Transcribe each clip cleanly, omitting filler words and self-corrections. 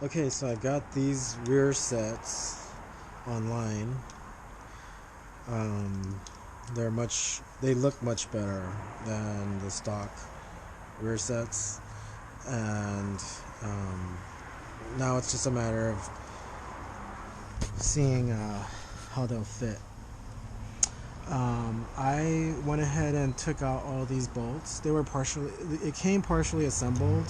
Okay, so I got these rear sets online. Um, they look much better than the stock rear sets, and now it's just a matter of seeing how they'll fit. I went ahead and took out all these bolts. It came partially assembled,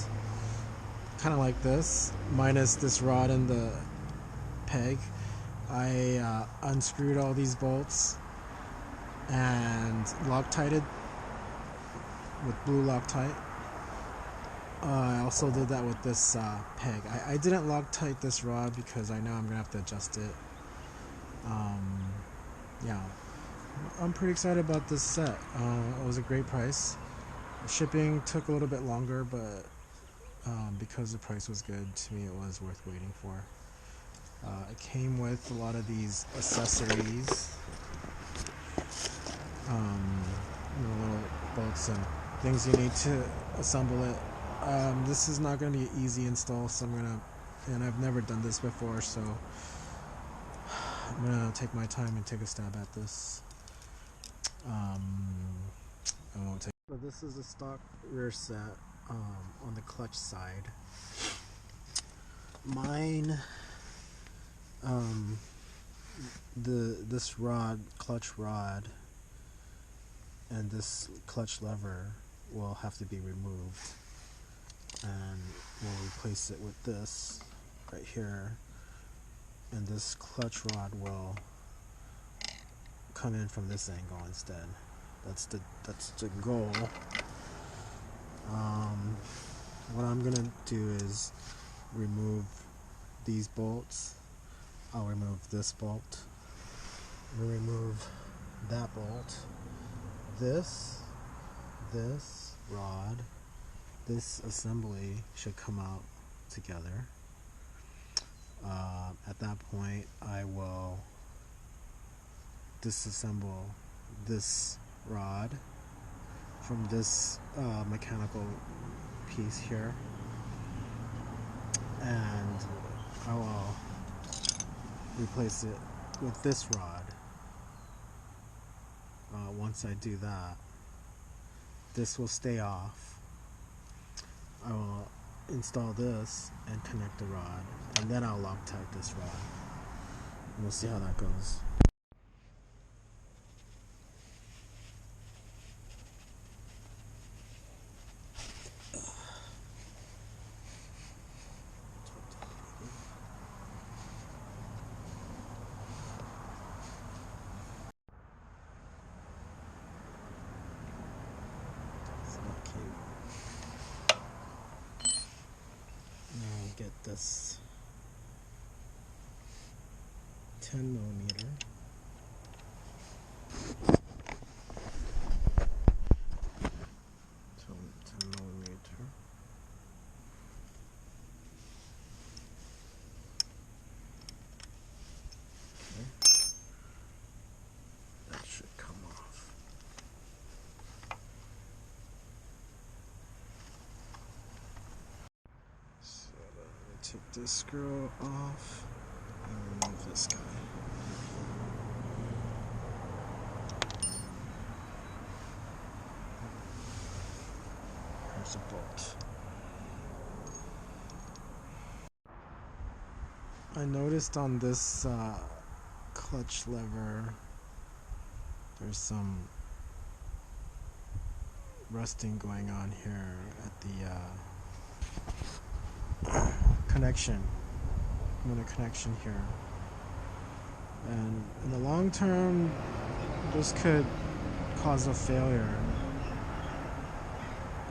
kind of like this, minus this rod and the peg. I unscrewed all these bolts and Loctited with blue Loctite. I also did that with this peg. I didn't Loctite this rod because I know I'm gonna have to adjust it. Yeah, I'm pretty excited about this set. It was a great price. Shipping took a little bit longer, but because the price was good, to me it was worth waiting for. It came with a lot of these accessories, little bolts and things you need to assemble it. This is not going to be an easy install, so and I've never done this before, so I'm going to take my time and take a stab at this. I won't take. So this is a stock rear set on the clutch side. Mine, this clutch rod, and this clutch lever will have to be removed, and we'll replace it with this right here, and this clutch rod will come in from this angle instead. That's the goal. What I'm gonna do is remove these bolts. I'll remove this bolt. I'm gonna remove that bolt. This rod, this assembly should come out together. At that point, I will disassemble this rod from this mechanical piece here, and I will replace it with this rod. Once I do that, this will stay off. I will install this and connect the rod, and then I'll Loctite this rod, and we'll see how that goes. Now get this 10mm. That should come off. So let me take this screw off and remove this guy. Here's a bolt. I noticed on this clutch lever there's some rusting going on here at the connection here, and in the long term this could cause a failure.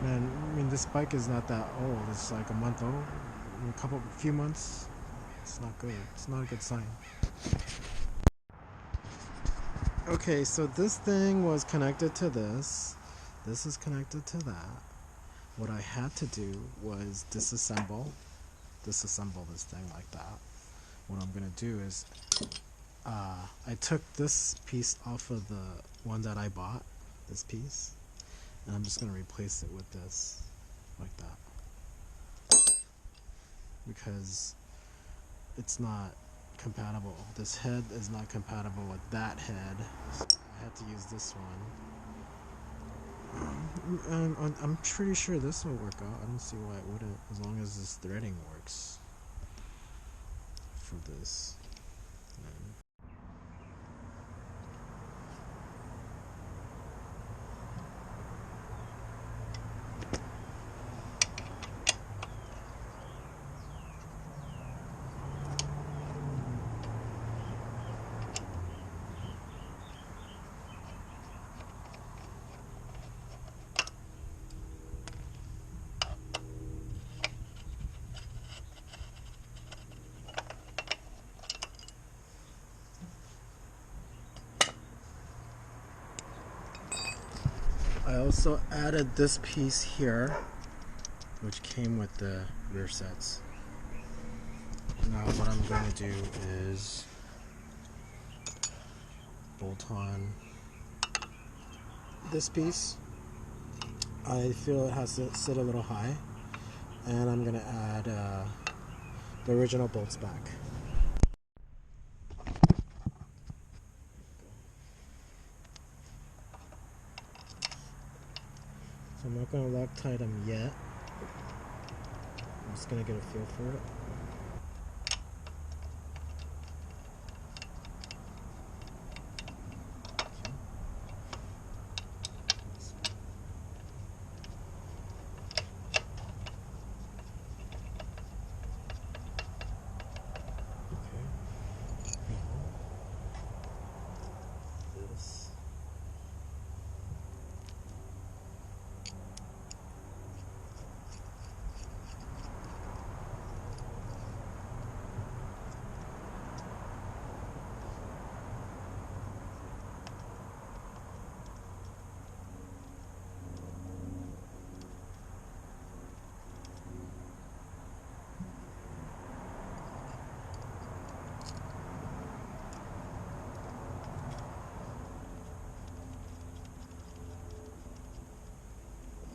And I mean, this bike is not that old, it's like a month old, a few months. It's not good, it's not a good sign. Okay, so this thing was connected to this is connected to that. What I had to do was disassemble this thing like that. What I'm gonna do is I took this piece off of the one that I bought, this piece, and I'm just gonna replace it with this like that, because it's not compatible. This head is not compatible with that head. So I had to use this one. And I'm pretty sure this will work out. I don't see why it wouldn't, as long as this threading works for this. I also added this piece here, which came with the rear sets. Now what I'm going to do is bolt on this piece. I feel it has to sit a little high, and I'm going to add the original bolts back. So I'm not going to Loctite them yet. I'm just going to get a feel for it.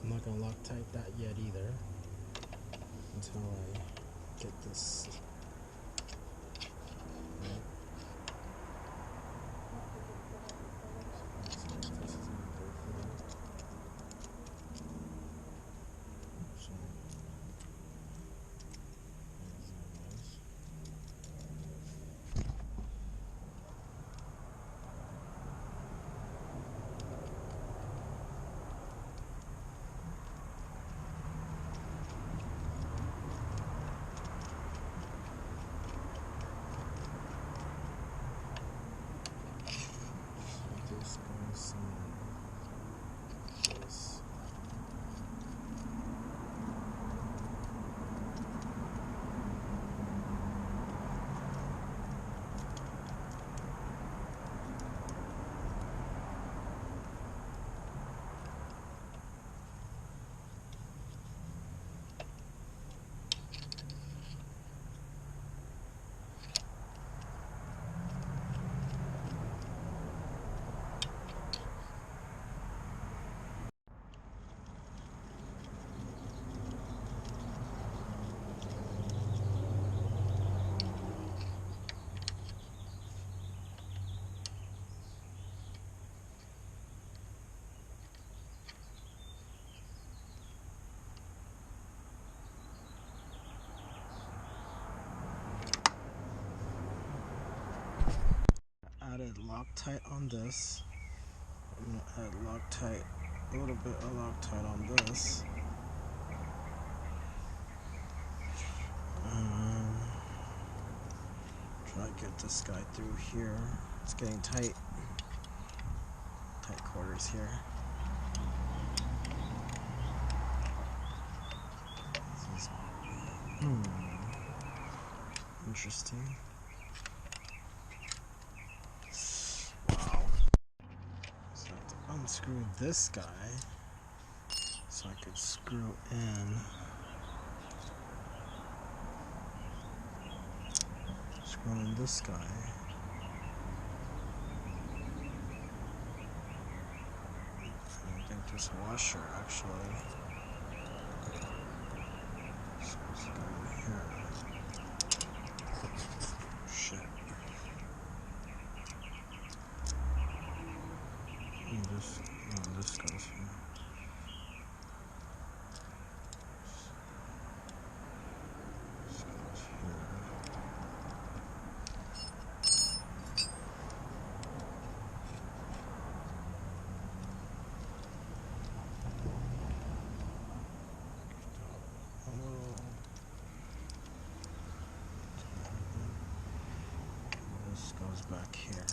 I'm not going to Loctite that yet either until I get this. Added Loctite on this. I'm going to add Loctite, a little bit of Loctite on this. Try to get this guy through here. It's getting tight. Tight quarters here. This is, interesting. Wow. So I have to unscrew this guy so I could screw in. Screw in this guy. I think this washer actually. So let's go in here. back here.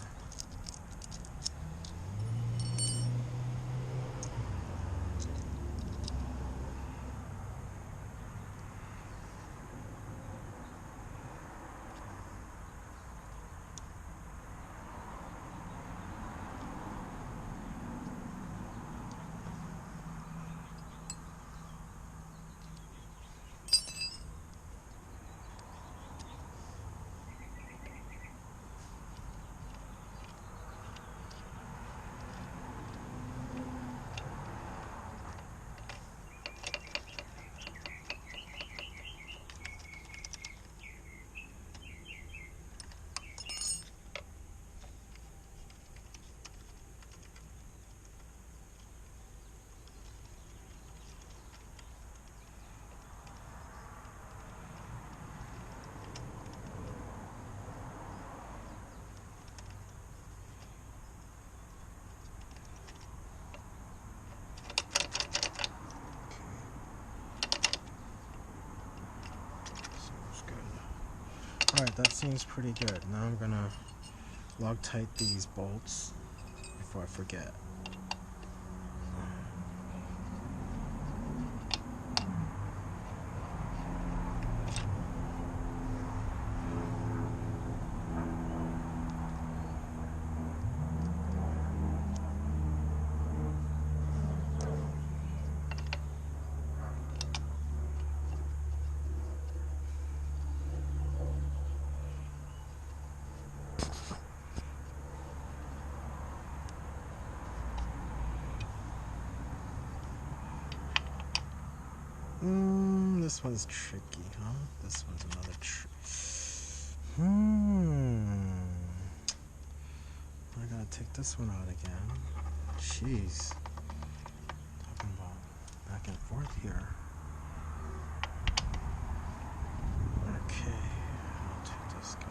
Alright, that seems pretty good. Now I'm gonna Loctite these bolts before I forget. This one's tricky, huh? This one's another I gotta take this one out again. Jeez. Talking about back and forth here. Okay, I'll take this guy.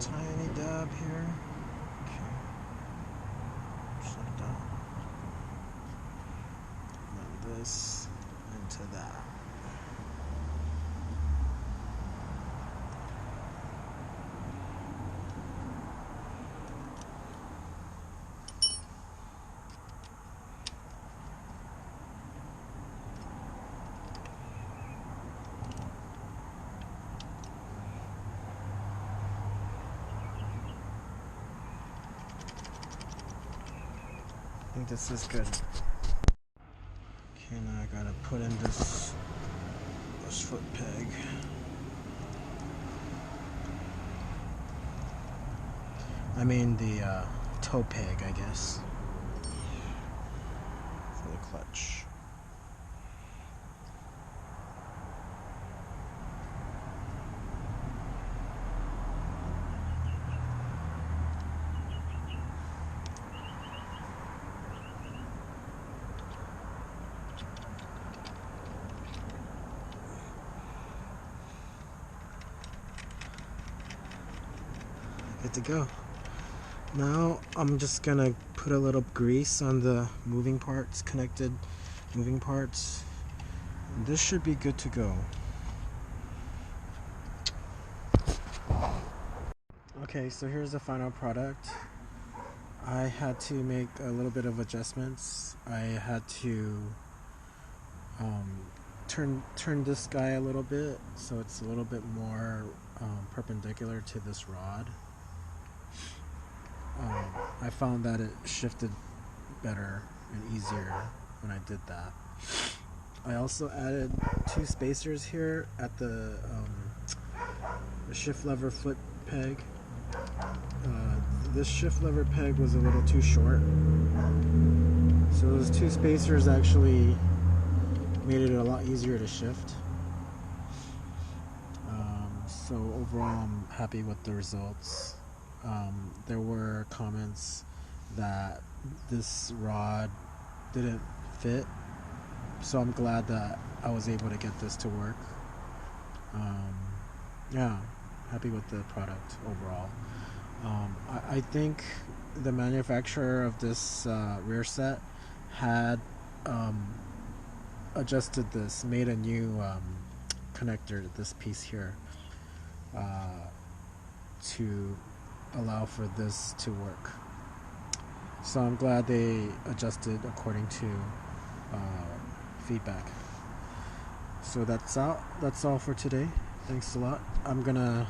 Tiny dab here. Okay. Just like that. And then this into that. I think this is good. Okay, now I gotta put in this foot peg. I mean the toe peg, I guess, for the clutch. Good to go. Now I'm just gonna put a little grease on the moving parts, connected moving parts. And this should be good to go. Okay, so here's the final product. I had to make a little bit of adjustments. I had to turn this guy a little bit so it's a little bit more perpendicular to this rod. I found that it shifted better and easier when I did that. I also added 2 spacers here at the shift lever foot peg. This shift lever peg was a little too short, so those 2 spacers actually made it a lot easier to shift. So overall, I'm happy with the results. There were comments that this rod didn't fit, so I'm glad that I was able to get this to work. Yeah, happy with the product overall. I think the manufacturer of this rear set had adjusted this, made a new connector, this piece here, to allow for this to work. So I'm glad they adjusted according to feedback. So that's all for today. Thanks a lot. I'm gonna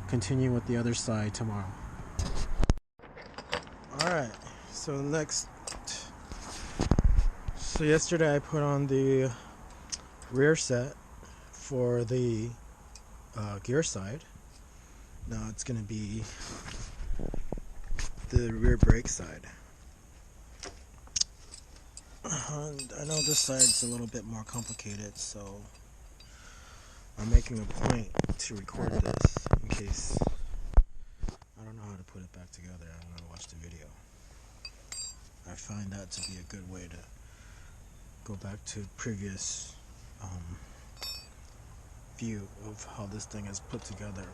continue with the other side tomorrow. Alright, so yesterday I put on the rear set for the gear side. Now it's gonna be the rear brake side. And I know this side's a little bit more complicated, so I'm making a point to record this in case I don't know how to put it back together. I'm going to watch the video. I find that to be a good way to go back to previous view of how this thing is put together.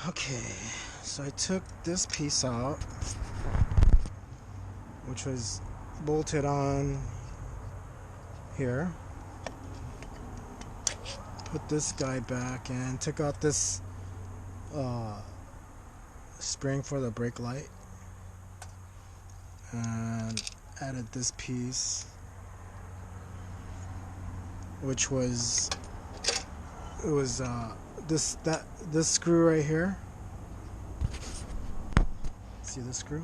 Okay, so I took this piece out, which was bolted on here. Put this guy back and took out this spring for the brake light, and added this piece, which was this screw right here. See the screw?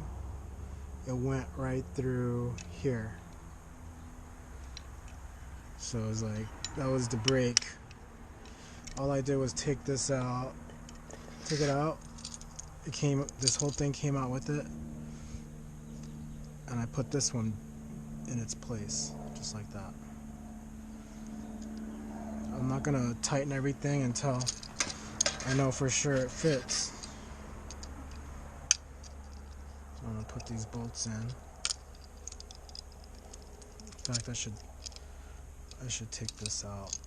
It went right through here. So it was like, that was the brake. All I did was take this out, took it out. This whole thing came out with it, and I put this one in its place, just like that. I'm not gonna tighten everything until I know for sure it fits. So I'm gonna put these bolts in. In fact, I should take this out.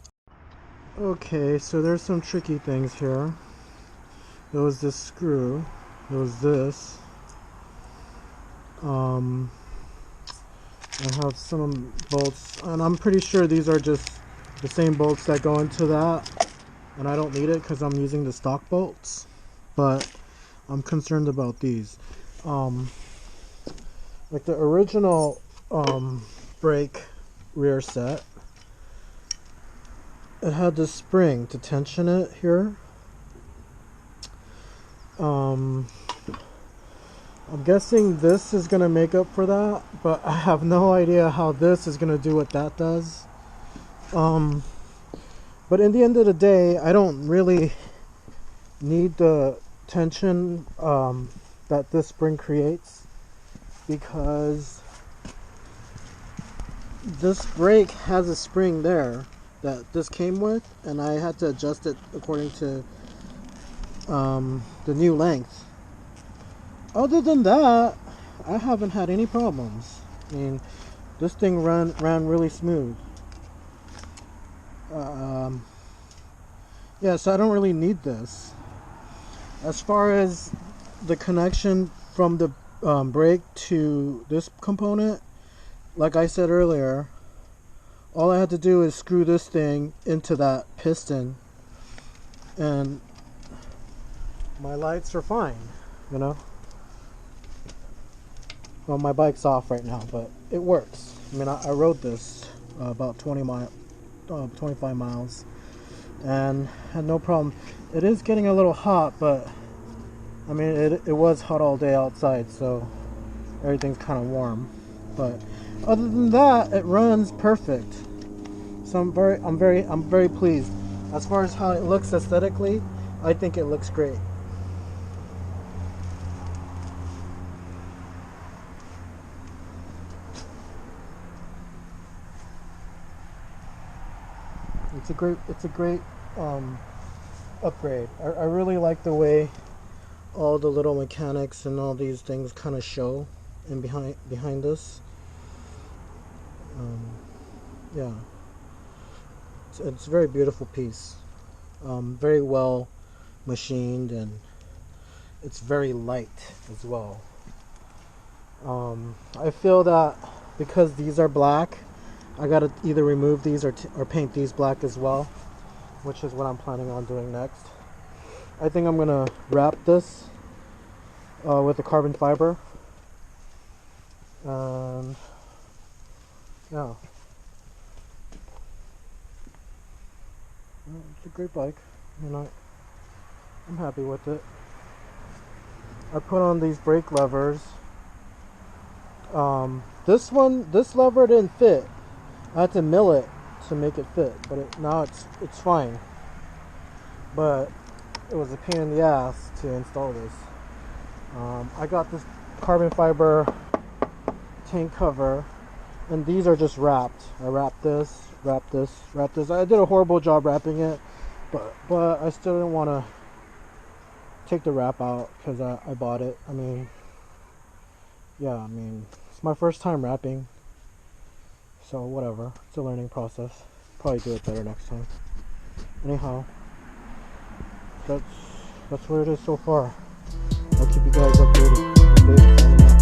Okay, so there's some tricky things here. There was this screw. There was this. I have some bolts, and I'm pretty sure these are just the same bolts that go into that, and I don't need it because I'm using the stock bolts, but I'm concerned about these. Like the original brake rear set, it had this spring to tension it here. I'm guessing this is gonna make up for that, but I have no idea how this is gonna do what that does. But in the end of the day, I don't really need the tension that this spring creates, because this brake has a spring there that this came with, and I had to adjust it according to the new length. Other than that, I haven't had any problems. I mean, this thing ran really smooth. Yeah, so I don't really need this. As far as the connection from the brake to this component, like I said earlier, all I had to do is screw this thing into that piston, and my lights are fine, you know. Well, my bike's off right now, but it works. I mean, I rode this about 25 miles, and had no problem. It is getting a little hot, but I mean, it was hot all day outside, so everything's kind of warm. But other than that, it runs perfect. So I'm very pleased. As far as how it looks aesthetically, I think it looks great. It's a great upgrade. I really like the way all the little mechanics and all these things kind of show in behind this. Yeah, it's a very beautiful piece. Very well machined, and it's very light as well. I feel that because these are black, I gotta either remove these or paint these black as well, which is what I'm planning on doing next. I think I'm gonna wrap this with a carbon fiber, and yeah, it's a great bike. You know, I'm happy with it. I put on these brake levers. This lever didn't fit. I had to mill it to make it fit, but now it's fine. But it was a pain in the ass to install this. I got this carbon fiber tank cover, and these are just wrapped. I wrapped this, wrapped this, wrapped this. I did a horrible job wrapping it, but I still didn't want to take the wrap out because I bought it. I mean, yeah, I mean, it's my first time wrapping, so whatever. It's a learning process. Probably do it better next time. Anyhow, that's where it is so far. I'll keep you guys updated.